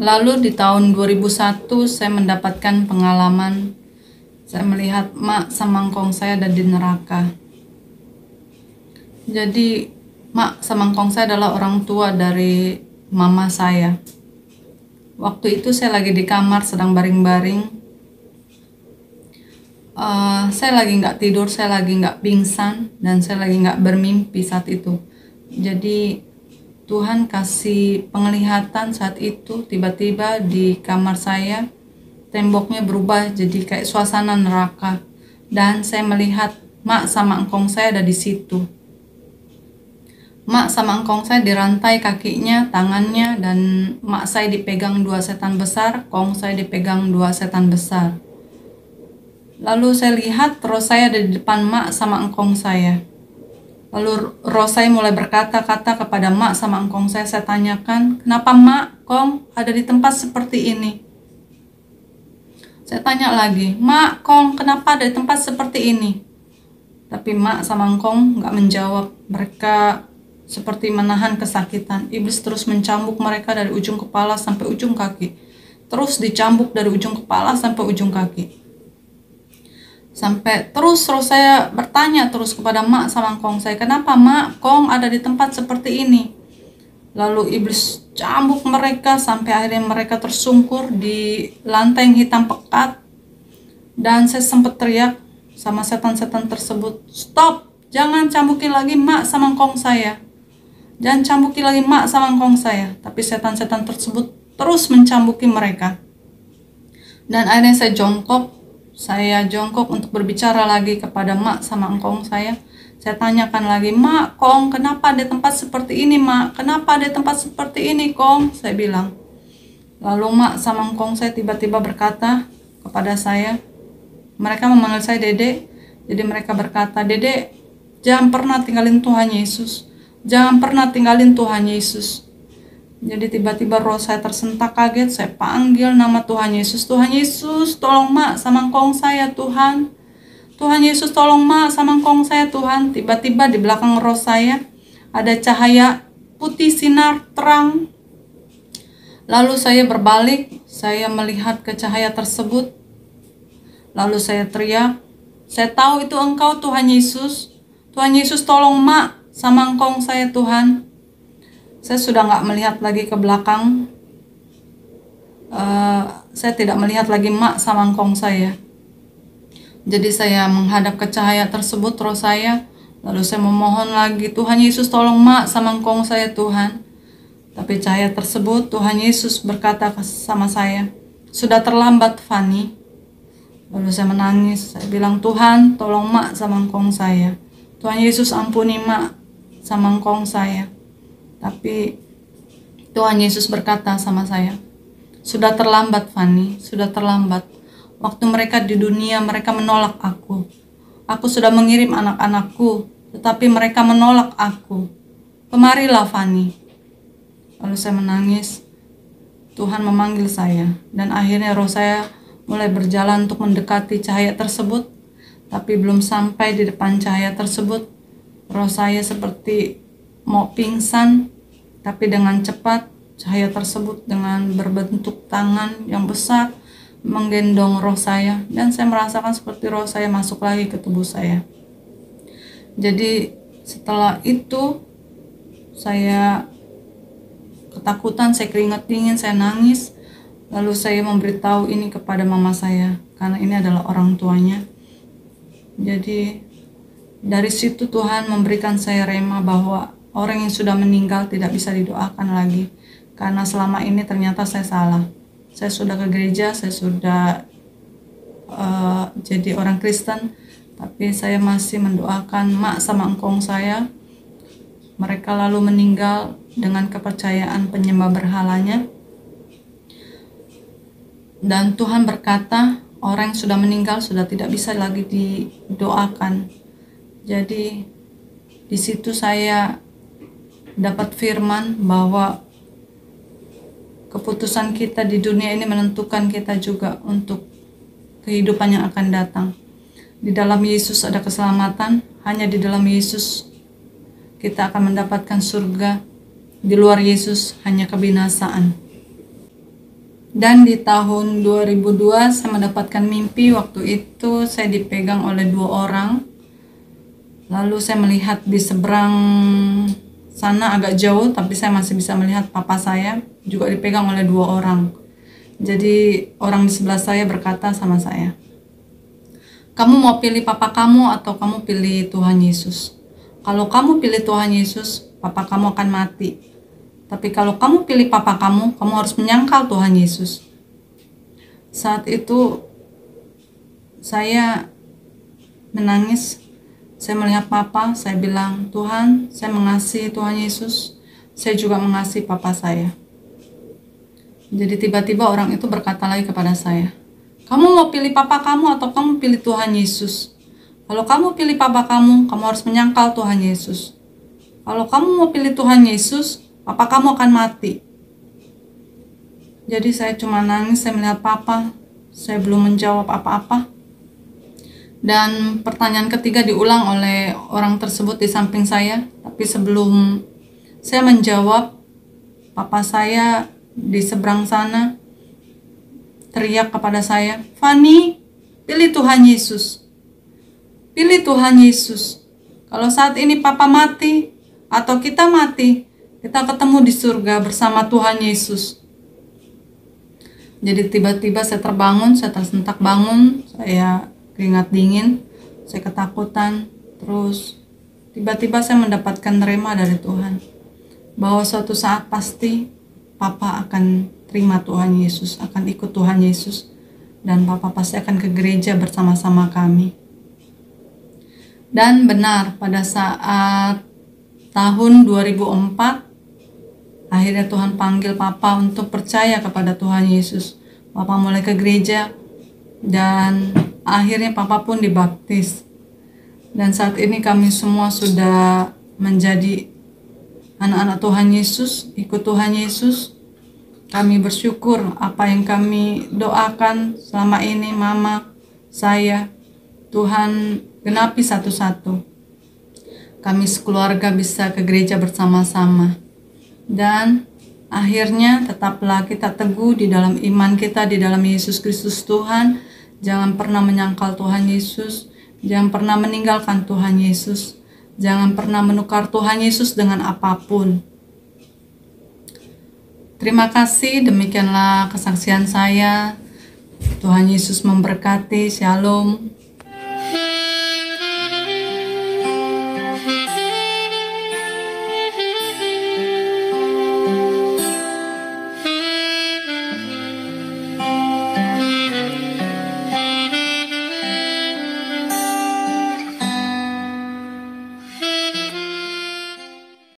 Lalu di tahun 2001 saya mendapatkan pengalaman, saya melihat mak sama engkong saya ada di neraka. Jadi mak sama engkong saya adalah orang tua dari mama saya. Waktu itu saya lagi di kamar sedang baring-baring. Saya lagi nggak tidur, saya lagi nggak pingsan, dan saya lagi nggak bermimpi saat itu. Jadi Tuhan kasih penglihatan saat itu, tiba-tiba di kamar saya temboknya berubah jadi kayak suasana neraka, dan saya melihat mak sama engkong saya ada di situ. Mak sama engkong saya dirantai kakinya, tangannya, dan mak saya dipegang 2 setan besar, kong saya dipegang 2 setan besar. Lalu saya lihat roh saya ada di depan mak sama engkong saya. Lalu roh saya mulai berkata-kata kepada mak sama engkong saya tanyakan, kenapa mak, kong ada di tempat seperti ini? Saya tanya lagi, mak, kong kenapa ada di tempat seperti ini? Tapi mak sama engkong gak menjawab. Mereka seperti menahan kesakitan. Iblis terus mencambuk mereka dari ujung kepala sampai ujung kaki. Terus dicambuk dari ujung kepala sampai ujung kaki. Sampai terus saya bertanya terus kepada mak sama engkong saya, kenapa mak, kong ada di tempat seperti ini? Lalu iblis cambuk mereka sampai akhirnya mereka tersungkur di lantai yang hitam pekat. Dan saya sempat teriak sama setan-setan tersebut, stop, jangan cambuki lagi mak sama engkong saya. Jangan cambuki lagi mak sama engkong saya. Tapi setan-setan tersebut terus mencambuki mereka. Dan akhirnya saya jongkok untuk berbicara lagi kepada mak sama engkong saya. Saya tanyakan lagi, mak, kong kenapa ada tempat seperti ini mak? Kenapa ada tempat seperti ini kong? Saya bilang. Lalu mak sama engkong saya tiba-tiba berkata kepada saya, mereka memanggil saya Dede. Jadi mereka berkata, Dede, jangan pernah tinggalin Tuhan Yesus. Jangan pernah tinggalin Tuhan Yesus. Jadi tiba-tiba roh saya tersentak kaget, saya panggil nama Tuhan Yesus. Tuhan Yesus, tolong mak sama engkong saya Tuhan. Tuhan Yesus, tolong mak sama engkong saya Tuhan. Tiba-tiba di belakang roh saya ada cahaya putih sinar terang. Lalu saya berbalik, saya melihat ke cahaya tersebut. Lalu saya teriak, saya tahu itu engkau Tuhan Yesus. Tuhan Yesus, tolong mak sama engkong saya Tuhan. Saya sudah nggak melihat lagi ke belakang. Saya tidak melihat lagi mak sama engkong saya. Jadi saya menghadap ke cahaya tersebut, roh saya. Lalu saya memohon lagi, Tuhan Yesus tolong mak sama engkong saya Tuhan. Tapi cahaya tersebut, Tuhan Yesus berkata sama saya, sudah terlambat Fanny. Lalu saya menangis, saya bilang, Tuhan tolong mak sama engkong saya. Tuhan Yesus ampuni mak sama engkong saya. Tapi Tuhan Yesus berkata sama saya, sudah terlambat Fanny, sudah terlambat. Waktu mereka di dunia, mereka menolak aku. Aku sudah mengirim anak-anakku, tetapi mereka menolak aku. Kemarilah Fanny. Lalu saya menangis. Tuhan memanggil saya, dan akhirnya roh saya mulai berjalan untuk mendekati cahaya tersebut. Tapi belum sampai di depan cahaya tersebut, roh saya seperti mau pingsan. Tapi dengan cepat cahaya tersebut dengan berbentuk tangan yang besar menggendong roh saya, dan saya merasakan seperti roh saya masuk lagi ke tubuh saya. Jadi setelah itu saya ketakutan, saya keringat dingin, saya nangis. Lalu saya memberitahu ini kepada mama saya, karena ini adalah orang tuanya. Jadi dari situ Tuhan memberikan saya rema bahwa orang yang sudah meninggal tidak bisa didoakan lagi. Karena selama ini ternyata saya salah. Saya sudah ke gereja, saya sudah jadi orang Kristen, tapi saya masih mendoakan mak sama engkong saya. Mereka lalu meninggal dengan kepercayaan penyembah berhalanya. Dan Tuhan berkata, orang yang sudah meninggal sudah tidak bisa lagi didoakan. Jadi di situ saya dapat firman bahwa keputusan kita di dunia ini menentukan kita juga untuk kehidupan yang akan datang. Di dalam Yesus ada keselamatan, hanya di dalam Yesus kita akan mendapatkan surga. Di luar Yesus hanya kebinasaan. Dan di tahun 2002 saya mendapatkan mimpi. Waktu itu saya dipegang oleh 2 orang. Lalu saya melihat di seberang sana agak jauh, tapi saya masih bisa melihat papa saya juga dipegang oleh 2 orang. Jadi orang di sebelah saya berkata sama saya, "Kamu mau pilih papa kamu atau kamu pilih Tuhan Yesus? Kalau kamu pilih Tuhan Yesus, papa kamu akan mati. Tapi kalau kamu pilih papa kamu harus menyangkal Tuhan Yesus." Saat itu saya menangis. Saya melihat papa, saya bilang, "Tuhan, saya mengasihi Tuhan Yesus. Saya juga mengasihi papa saya." Jadi tiba-tiba orang itu berkata lagi kepada saya, "Kamu mau pilih papa kamu atau kamu pilih Tuhan Yesus? Kalau kamu pilih papa kamu harus menyangkal Tuhan Yesus. Kalau kamu mau pilih Tuhan Yesus, papa kamu akan mati." Jadi saya cuma nangis, saya melihat papa, saya belum menjawab apa-apa. Dan pertanyaan ketiga diulang oleh orang tersebut di samping saya. Tapi sebelum saya menjawab, papa saya di seberang sana teriak kepada saya, "Fani, pilih Tuhan Yesus. Pilih Tuhan Yesus. Kalau saat ini papa mati atau kita mati, kita ketemu di surga bersama Tuhan Yesus." Jadi tiba-tiba saya terbangun, saya tersentak bangun, saya keringat dingin, saya ketakutan. Terus tiba-tiba saya mendapatkan rema dari Tuhan bahwa suatu saat pasti papa akan terima Tuhan Yesus, akan ikut Tuhan Yesus, dan papa pasti akan ke gereja bersama-sama kami. Dan benar, pada saat tahun 2004 akhirnya Tuhan panggil papa untuk percaya kepada Tuhan Yesus. Papa mulai ke gereja dan akhirnya papa pun dibaptis. Dan saat ini kami semua sudah menjadi anak-anak Tuhan Yesus, ikut Tuhan Yesus. Kami bersyukur apa yang kami doakan selama ini, mama, saya, Tuhan genapi satu-satu. Kami sekeluarga bisa ke gereja bersama-sama. Dan akhirnya tetaplah kita teguh di dalam iman kita, di dalam Yesus Kristus Tuhan. Jangan pernah menyangkal Tuhan Yesus. Jangan pernah meninggalkan Tuhan Yesus. Jangan pernah menukar Tuhan Yesus dengan apapun. Terima kasih, demikianlah kesaksian saya. Tuhan Yesus memberkati. Shalom.